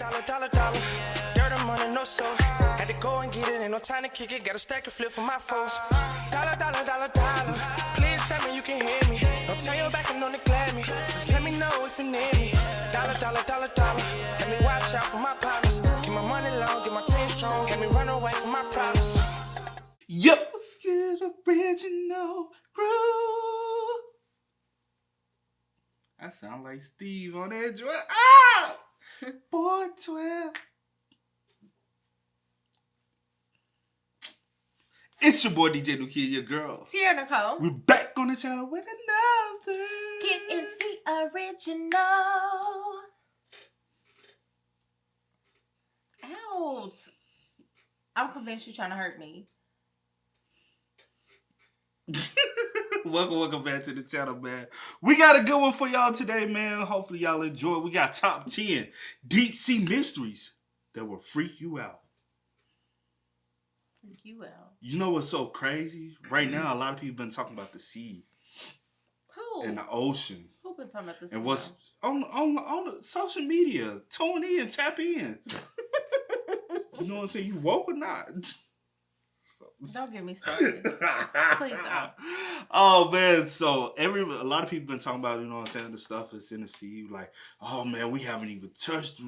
dollar. Dirt and money, no soul. Had to go and get it, ain't no time to kick it. Got a stack of flip for my foes. Dollar. Please tell me you can hear me. Don't turn your back and don't neglect me. Just let me know if you need me. Dollar. Let me watch out for my partners. Keep my money long, get my team strong. Let me run away from my problems. Yo, skid original groove. I sound like Steve on that joint. Ah! Boy 12. It's your boy DJ New Kid, your girl. Sierra Nicole. We're back on the channel with another Kiddandceemgmt original. Ouch. I'm convinced you're trying to hurt me. Welcome back to the channel, man. We got a good one for y'all today, man. Hopefully y'all enjoy. We got top 10 deep sea mysteries that will freak you out. Freak you out. You know what's so crazy? Right now, a lot of people been talking about the sea. Who? And the ocean. Who been talking about this? And what's on the social media. Tune in, tap in. You know what I'm saying? You woke or not? Don't get me started. Please don't. Oh man, so a lot of people been talking about, you know what I'm saying, the stuff that's in the sea. Like, oh man, we haven't even touched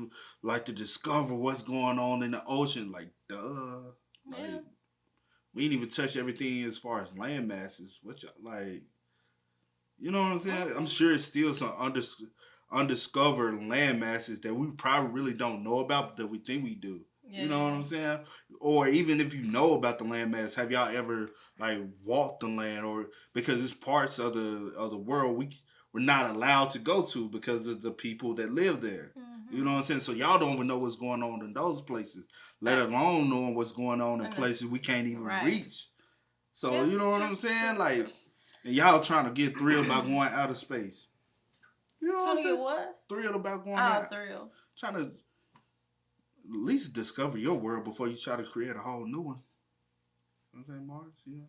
like to discover what's going on in the ocean. Like, duh. Yeah. Like, we ain't even touched everything as far as land masses. Which, like, you know what I'm saying? I'm sure it's still some undiscovered land masses that we probably really don't know about, but that we think we do. You know what I'm saying? Or even if you know about the landmass, have y'all ever like walked the land? Or because it's parts of the world we're not allowed to go to because of the people that live there. Mm-hmm. You know what I'm saying? So y'all don't even know what's going on in those places, let alone knowing what's going on in places we can't even reach. So you know what I'm saying? Like, and y'all trying to get thrilled about going out of space. You know what I'm saying? What? Thrilled about going out. Thrill. Trying to at least discover your world before you try to create a whole new one. You know what I'm saying, Mars? Yeah.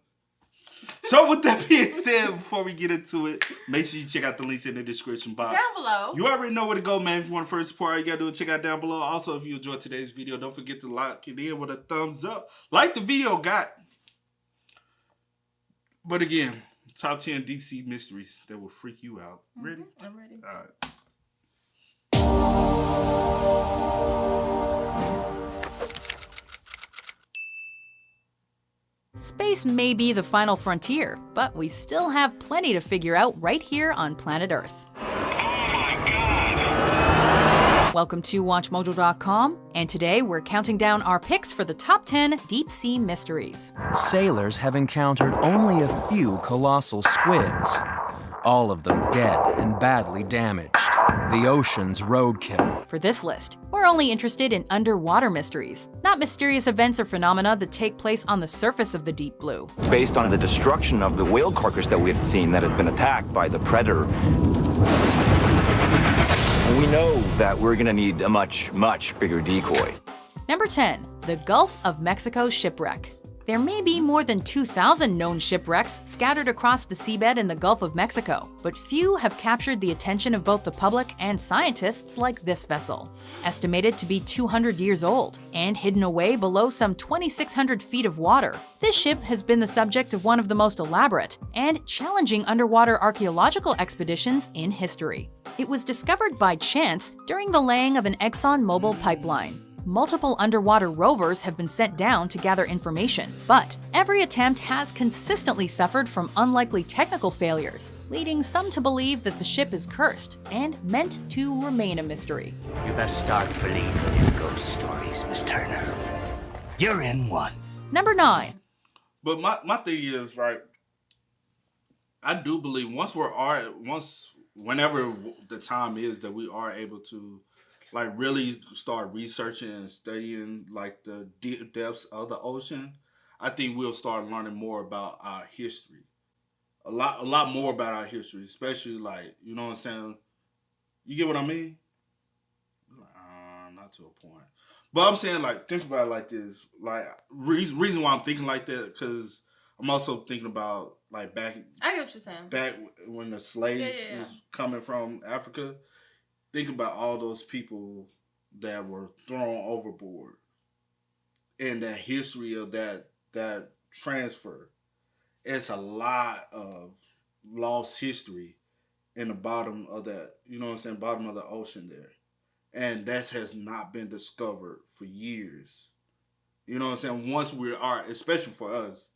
So with that being said, before we get into it, make sure you check out the links in the description box. Down below. You already know where to go, man. If you want to first support, all you got to do is check out down below. Also, if you enjoyed today's video, don't forget to lock it in with a thumbs up. Like the video got. But again, top 10 deep sea mysteries that will freak you out. Ready? I'm ready. All right. Space may be the final frontier, but we still have plenty to figure out right here on planet Earth. Oh my God! Welcome to WatchMojo.com, and today we're counting down our picks for the top 10 deep sea mysteries. Sailors have encountered only a few colossal squids, all of them dead and badly damaged. The ocean's roadkill. For this list, we're only interested in underwater mysteries, not mysterious events or phenomena that take place on the surface of the deep blue. Based on the destruction of the whale carcass that we had seen that had been attacked by the predator, we know that we're going to need a much, much bigger decoy. Number 10. The Gulf of Mexico Shipwreck. There may be more than 2,000 known shipwrecks scattered across the seabed in the Gulf of Mexico, but few have captured the attention of both the public and scientists like this vessel. Estimated to be 200 years old and hidden away below some 2,600 feet of water, this ship has been the subject of one of the most elaborate and challenging underwater archaeological expeditions in history. It was discovered by chance during the laying of an ExxonMobil pipeline. Multiple underwater rovers have been sent down to gather information, but every attempt has consistently suffered from unlikely technical failures, leading some to believe that the ship is cursed and meant to remain a mystery. You best start believing in ghost stories, Miss Turner. You're in one. Number 9. But my thing is, right, I do believe whenever the time is that we are able to like really start researching and studying like the depths of the ocean, I think we'll start learning more about our history. A lot more about our history, especially like, you know what I'm saying? You get what I mean? Not to a point. But I'm saying, like, think about it like this. Like, reason why I'm thinking like that, because I'm also thinking about, like, back... I get what you're saying. Back when the slaves was coming from Africa. Think about all those people that were thrown overboard, and the history of that transfer. It's a lot of lost history in the bottom of that, you know what I'm saying, bottom of the ocean there. And that has not been discovered for years. You know what I'm saying? Once we are, especially for us,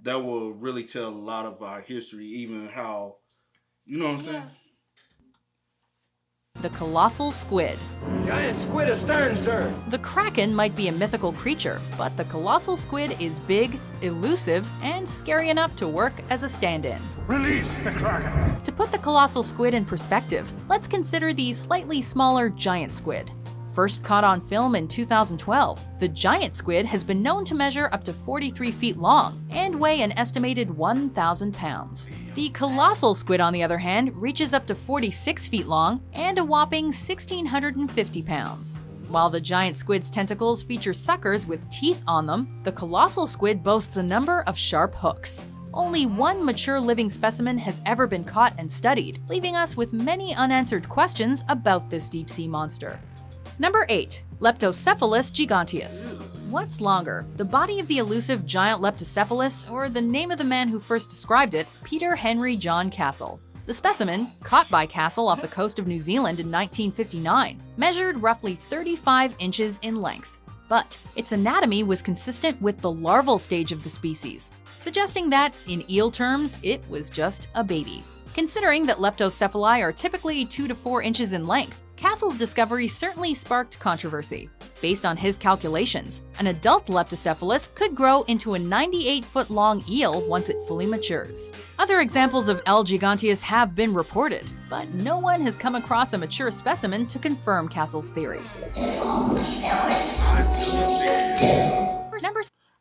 that will really tell a lot of our history, even how, you know what I'm saying? The Colossal Squid. Giant squid astern, sir. The Kraken might be a mythical creature, but the Colossal Squid is big, elusive, and scary enough to work as a stand-in. Release the Kraken! To put the Colossal Squid in perspective, let's consider the slightly smaller giant squid. First caught on film in 2012, the giant squid has been known to measure up to 43 feet long and weigh an estimated 1,000 pounds. The colossal squid, on the other hand, reaches up to 46 feet long and a whopping 1,650 pounds. While the giant squid's tentacles feature suckers with teeth on them, the colossal squid boasts a number of sharp hooks. Only one mature living specimen has ever been caught and studied, leaving us with many unanswered questions about this deep-sea monster. Number 8. Leptocephalus giganteus. What's longer, the body of the elusive giant Leptocephalus or the name of the man who first described it, Peter Henry John Castle? The specimen, caught by Castle off the coast of New Zealand in 1959, measured roughly 35 inches in length. But its anatomy was consistent with the larval stage of the species, suggesting that, in eel terms, it was just a baby. Considering that leptocephali are typically 2 to 4 inches in length, Castle's discovery certainly sparked controversy. Based on his calculations, an adult Leptocephalus could grow into a 98-foot-long eel once it fully matures. Other examples of L. giganteus have been reported, but no one has come across a mature specimen to confirm Castle's theory.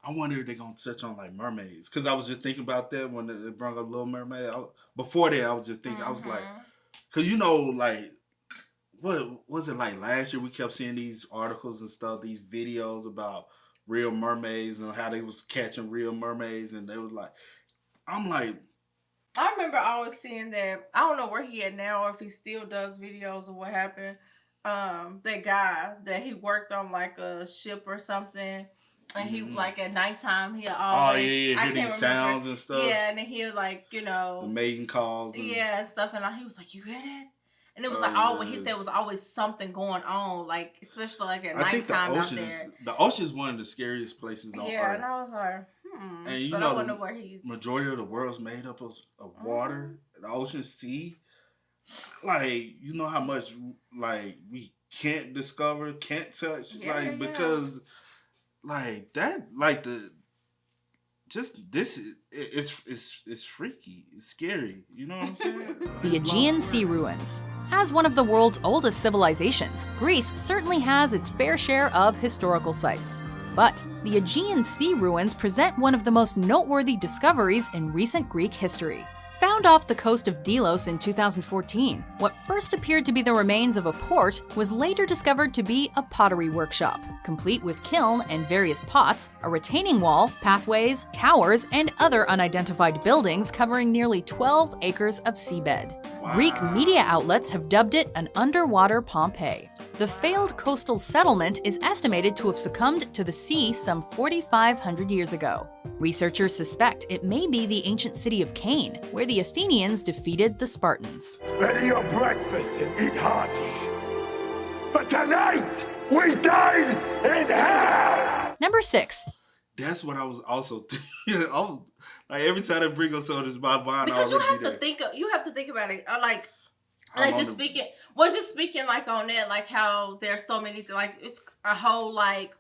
I wonder if they're going to touch on, like, mermaids. Because I was just thinking about that when they brought up Little Mermaid. Before that, I was just thinking, I was like, because, you know, like, what was it like last year? We kept seeing these articles and stuff, these videos about real mermaids and how they was catching real mermaids. And they was like, I'm like. I remember always seeing that. I don't know where he at now or if he still does videos or what happened. That guy that he worked on like a ship or something. And he, like, at nighttime, he'll always... hear these sounds and stuff. Yeah, and then he'll, like, you know... The mating calls. And... Yeah, and stuff. And he was like, you hear that? And it was, like, always... He said it was always something going on, like, especially, like, at nighttime out there. The ocean is one of the scariest places on Earth. Yeah, and I was like, And you know, the majority of the world's made up of water, the ocean, sea. Like, you know how much, like, we can't discover, can't touch, because... Like that, like this is it's freaky, it's scary. You know what I'm saying? The Aegean Sea Ruins. As one of the world's oldest civilizations, Greece certainly has its fair share of historical sites. But the Aegean Sea Ruins present one of the most noteworthy discoveries in recent Greek history. Found off the coast of Delos in 2014, what first appeared to be the remains of a port was later discovered to be a pottery workshop, complete with kiln and various pots, a retaining wall, pathways, towers, and other unidentified buildings covering nearly 12 acres of seabed. Wow. Greek media outlets have dubbed it an underwater Pompeii. The failed coastal settlement is estimated to have succumbed to the sea some 4,500 years ago. Researchers suspect it may be the ancient city of Cain, where the Athenians defeated the Spartans. Ready your breakfast and eat hearty. But tonight, we dine in hell! Number 6. That's what I was also thinking. Like, every time I bring up something, it's my mind. Because you have to think about it. Just speaking like on that, like how there's so many, like it's a whole like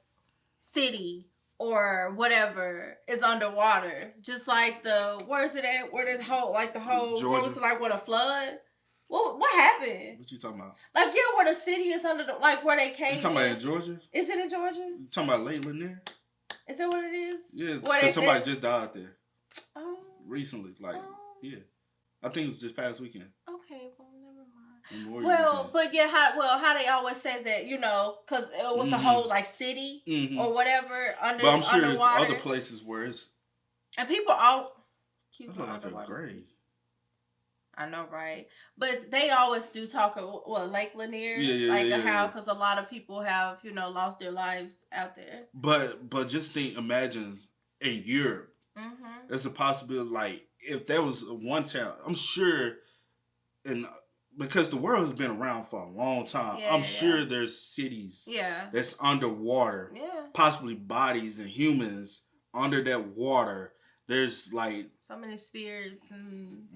city or whatever is underwater. Just like where is it at? Where this whole Georgia. What was it like with a flood? What happened? What you talking about? Like, yeah, where the city is under where they came. You talking about in Georgia? Is it in Georgia? You talking about Lake Lanier? Is that what it is? Yeah, because somebody just died there. Oh. Recently, yeah. I think it was this past weekend. Okay, well, never mind. Memorial weekend. How they always say that, you know, because it was a whole like city or whatever But I'm sure underwater. it's other places where it's. And people all keep That look like a grave. I know, right? But they always do talk of Lake Lanier, how because a lot of people have lost their lives out there. But just imagine in Europe, there's a possibility like if there was one town, I'm sure, and because the world has been around for a long time, I'm sure there's cities that's underwater, possibly bodies and humans under that water. There's like so many spirits and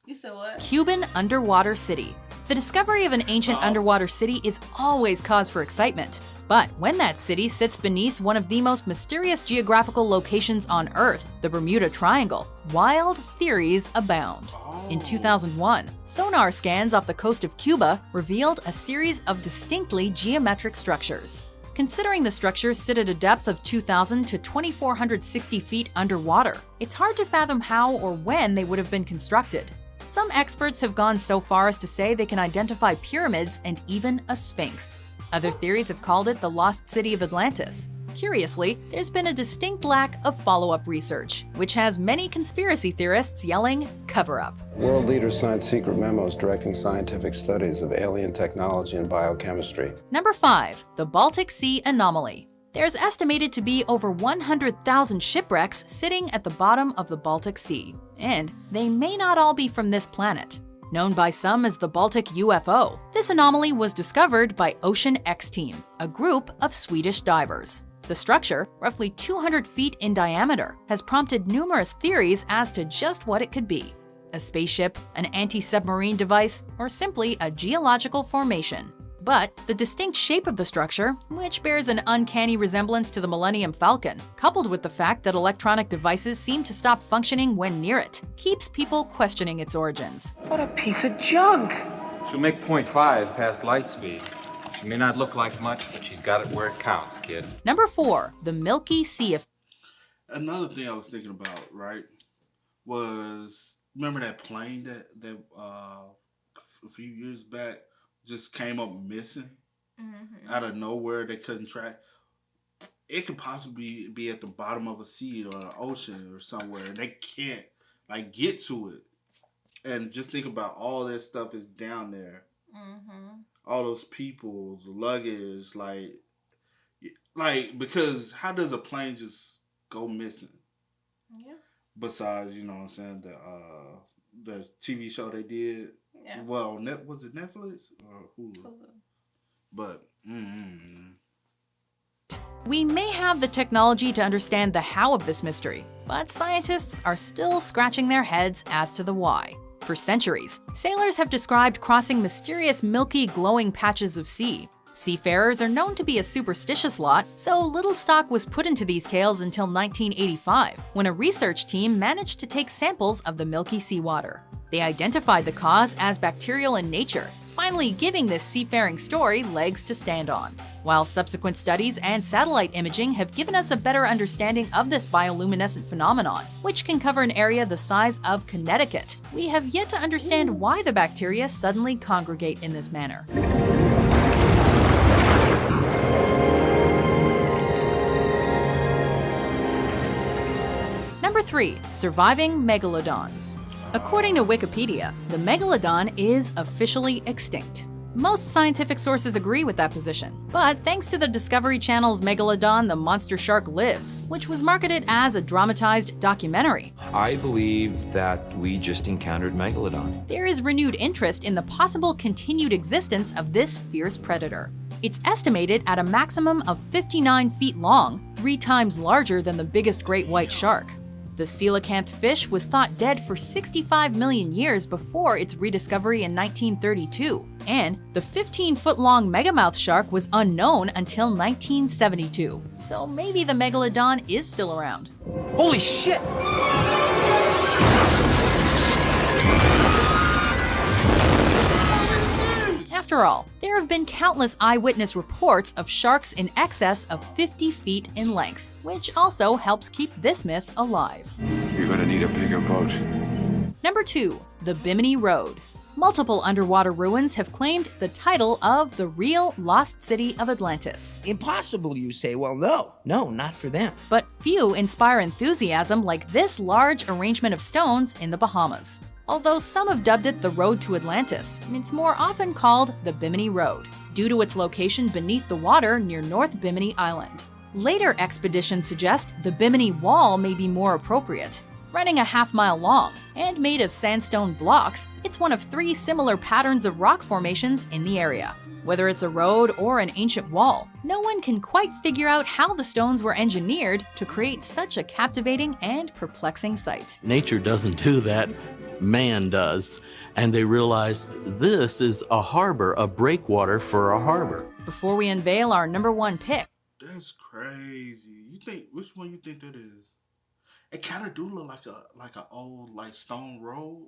You said what? Cuban underwater city. The discovery of an ancient underwater city is always cause for excitement. But when that city sits beneath one of the most mysterious geographical locations on Earth, the Bermuda Triangle, wild theories abound. In 2001, sonar scans off the coast of Cuba revealed a series of distinctly geometric structures. Considering the structures sit at a depth of 2,000 to 2,460 feet underwater, it's hard to fathom how or when they would have been constructed. Some experts have gone so far as to say they can identify pyramids and even a sphinx. Other theories have called it the lost city of Atlantis. Curiously, there's been a distinct lack of follow-up research, which has many conspiracy theorists yelling, cover up. World leaders signed secret memos directing scientific studies of alien technology and biochemistry. Number 5. The Baltic Sea Anomaly. There's estimated to be over 100,000 shipwrecks sitting at the bottom of the Baltic Sea, and they may not all be from this planet. Known by some as the Baltic UFO, this anomaly was discovered by Ocean X Team, a group of Swedish divers. The structure, roughly 200 feet in diameter, has prompted numerous theories as to just what it could be. A spaceship, an anti-submarine device, or simply a geological formation. But the distinct shape of the structure, which bears an uncanny resemblance to the Millennium Falcon, coupled with the fact that electronic devices seem to stop functioning when near it, keeps people questioning its origins. What a piece of junk! She'll make 0.5 past light speed. She may not look like much, but she's got it where it counts, kid. Number 4. The Milky Sea. Another thing I was thinking about, right, was remember that plane that a few years back just came up missing out of nowhere. They couldn't track. It could possibly be at the bottom of a sea or an ocean or somewhere. They can't get to it. And just think about all that stuff is down there. All those people, the luggage, because how does a plane just go missing? Yeah. Besides, you know what I'm saying, the TV show they did. Yeah. Well, was it Netflix or Hulu? But, We may have the technology to understand the how of this mystery, but scientists are still scratching their heads as to the why. For centuries, sailors have described crossing mysterious milky glowing patches of sea. Seafarers are known to be a superstitious lot, so little stock was put into these tales until 1985, when a research team managed to take samples of the Milky Sea water. They identified the cause as bacterial in nature, finally giving this seafaring story legs to stand on. While subsequent studies and satellite imaging have given us a better understanding of this bioluminescent phenomenon, which can cover an area the size of Connecticut, we have yet to understand why the bacteria suddenly congregate in this manner. Number 3. Surviving Megalodons. According to Wikipedia, the Megalodon is officially extinct. Most scientific sources agree with that position, but thanks to the Discovery Channel's Megalodon, the Monster Shark Lives, which was marketed as a dramatized documentary, I believe that we just encountered Megalodon. there is renewed interest in the possible continued existence of this fierce predator. It's estimated at a maximum of 59 feet long, 3 times larger than the biggest great white shark. The coelacanth fish was thought dead for 65 million years before its rediscovery in 1932, and the 15-foot-long megamouth shark was unknown until 1972. So maybe the Megalodon is still around. Holy shit! After all, there have been countless eyewitness reports of sharks in excess of 50 feet in length, which also helps keep this myth alive. You're gonna need a bigger boat. Number 2. The Bimini Road. Multiple underwater ruins have claimed the title of the real lost city of Atlantis. Impossible, you say? Well, no, not for them. But few inspire enthusiasm like this large arrangement of stones in the Bahamas. Although some have dubbed it the Road to Atlantis, it's more often called the Bimini Road, due to its location beneath the water near North Bimini Island. Later expeditions suggest the Bimini Wall may be more appropriate. Running a half-mile long and made of sandstone blocks, it's one of 3 similar patterns of rock formations in the area. Whether it's a road or an ancient wall, no one can quite figure out how the stones were engineered to create such a captivating and perplexing sight. Nature doesn't do that, man does. And they realized this is a harbor, a breakwater for a harbor. Before we unveil our number 1 pick. That's crazy. You think, which one you think that is? It kind of do look like a old stone road.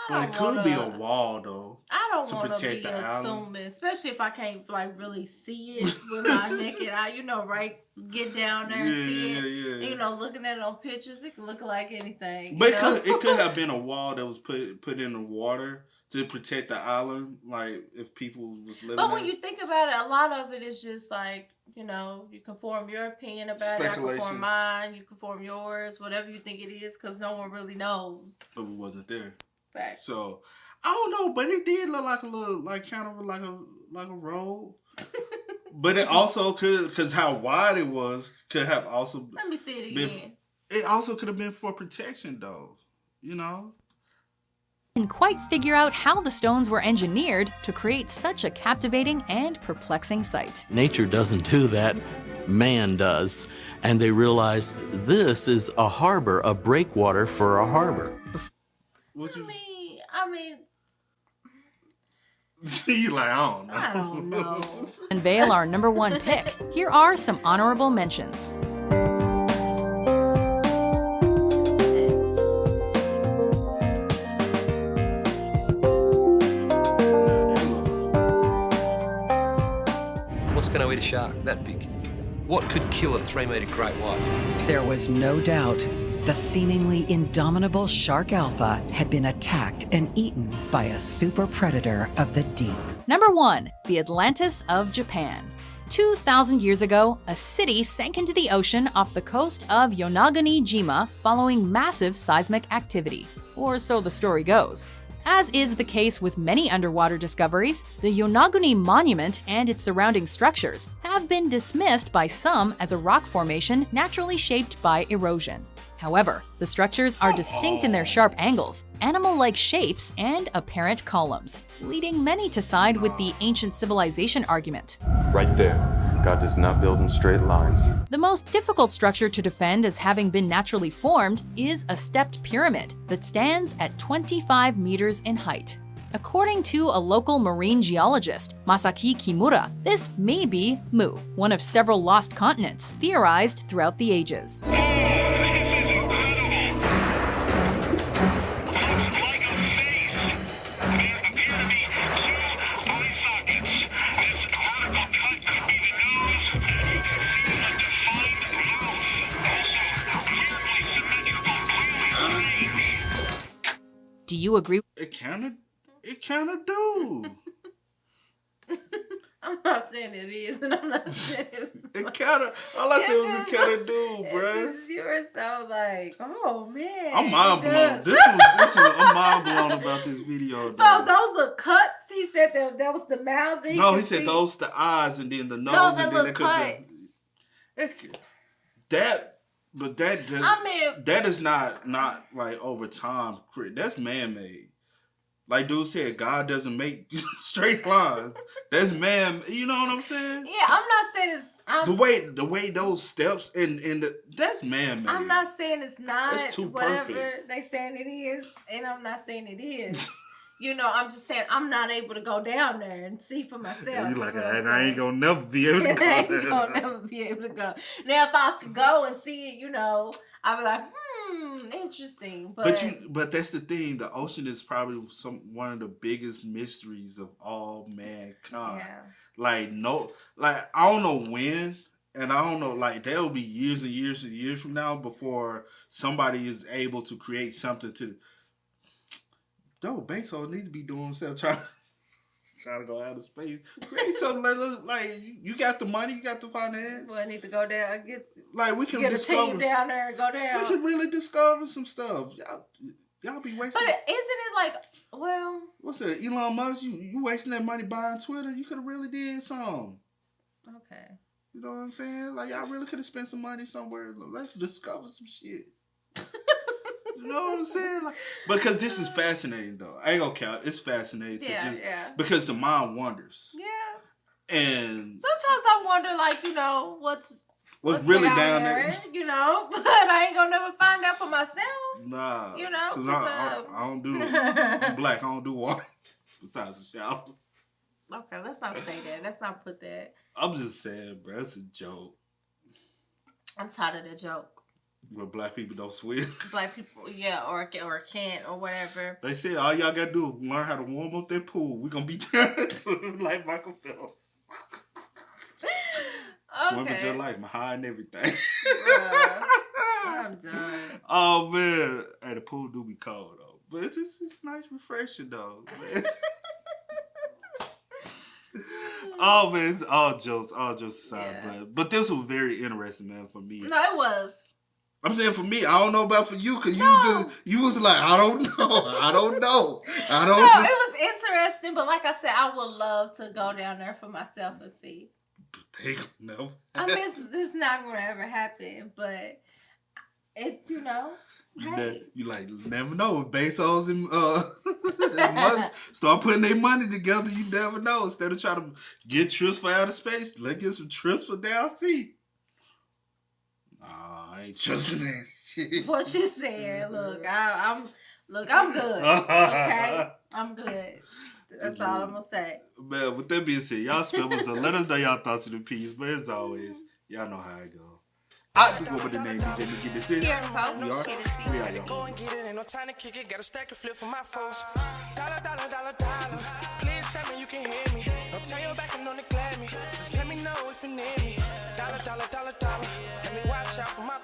But it could be a wall though. I don't want to be assuming, especially if I can't really see it with my naked eye. Right? Get down there and see it. Yeah. Looking at it on pictures, it can look like anything. But it could have been a wall that was put in the water to protect the island, if people was living. But when you think about it, a lot of it is just you can form your opinion about it. I can form mine. You can form yours. Whatever you think it is, because no one really knows. But we wasn't there. Right. So I don't know, but it did look like a little, kind of like a road. But it also could, because how wide it was, could have also. Let me see it again. It also could have been for protection, though. Can quite figure out how the stones were engineered to create such a captivating and perplexing sight. Nature doesn't do that, man does. And they realized this is a harbor, a breakwater for a harbor. I mean. You I don't know. I don't know. Unveil our number 1 pick. Here are some honorable mentions. What's going to eat a shark that big? What could kill a 3-meter great white? There was no doubt. The seemingly indomitable shark alpha had been attacked and eaten by a super predator of the deep. Number 1, the Atlantis of Japan. 2,000 years ago, a city sank into the ocean off the coast of Yonaguni-jima following massive seismic activity, or so the story goes. As is the case with many underwater discoveries, the Yonaguni Monument and its surrounding structures have been dismissed by some as a rock formation naturally shaped by erosion. However, the structures are distinct in their sharp angles, animal-like shapes, and apparent columns, leading many to side with the ancient civilization argument. Right there. God does not build in straight lines. The most difficult structure to defend as having been naturally formed is a stepped pyramid that stands at 25 meters in height. According to a local marine geologist, Masaki Kimura, this may be Mu, one of several lost continents theorized throughout the ages. Do you agree? It kind of do. I'm not saying it is, and I'm not saying it's not. It kind of, all I said was it kind of do, bruh. You were so oh man. I'm mind blown. This one, I'm mind blown about this video. So though. those are cuts? He said that was the mouth? No, he said those the eyes and then the nose. No, and that then look cut. That is not over time. That's man-made. Like dude said, God doesn't make straight lines. That's man. You know what I'm saying? Yeah, I'm not saying it's the way those steps and that's man-made. I'm not saying it's not. It's too whatever perfect. They saying it is, and I'm not saying it is. I'm just saying I'm not able to go down there and see for myself. You're like, I ain't gonna never be able to go. I ain't gonna never be able to go. Now, if I could go and see it, I'd be like, interesting. But that's the thing. The ocean is probably one of the biggest mysteries of all mankind. Yeah. I don't know when, and I don't know. There will be years and years and years from now before somebody is able to create something to. Though Bezos need to be doing stuff trying to go out of space. Create something like you got the money, you got the finance. Well, I need to go down. I guess we can get discover, a team down there and go down. We can really discover some stuff. Y'all be wasting. But isn't it like, well... What's that? Elon Musk, you wasting that money buying Twitter? You could have really did something. Okay. You know what I'm saying? Like, y'all really could have spent some money somewhere. Let's discover some shit. You know what I'm saying? Like, because this is fascinating, though. I ain't gonna count. It's fascinating. Because the mind wanders. Yeah. And sometimes I wonder, like, you know, what's really down there. You know, but I ain't gonna never find out for myself. Nah. You know? Because I don't do I'm black. I don't do water besides the shower. Okay, let's not say that. Let's not put that. I'm just saying, bro. It's a joke. I'm tired of the joke. Where black people don't swim. Black people, yeah, or can't, or whatever. They say all y'all gotta do is learn how to warm up that pool. We gonna be like Michael Phelps. Okay. Swimming just like my high and everything. I'm done. Oh man, hey, the pool do be cold though, but it's nice, refreshing though. Man. Oh man, it's all jokes aside, but this was very interesting, man, for me. No, it was. I'm saying for me, I don't know about for you, because you was like, I don't know. No, it was interesting, but like I said, I would love to go down there for myself and see. They know. I mean, it's not going to ever happen, but it, you know. Hey. You like never know. Bezos and start putting their money together. You never know. Instead of trying to get trips for outer space, let's get some trips for down sea. Nah, I ain't trusting that shit. What you saying? Look, I'm good. Okay, I'm good. That's all I'm gonna say. Man, with that being said, y'all spill us up. Let us know y'all thoughts in the piece. But as always, y'all know how it goes. I do go with the name DJ to get this in. We are y'all. Go and get it, ain't no time to kick it. Got a stack of flip for my foes. Dollar. Please tell me you can hear me. Don't turn your back and don't neglect me. Just let me know if you need me. Dollar. Let me watch out for my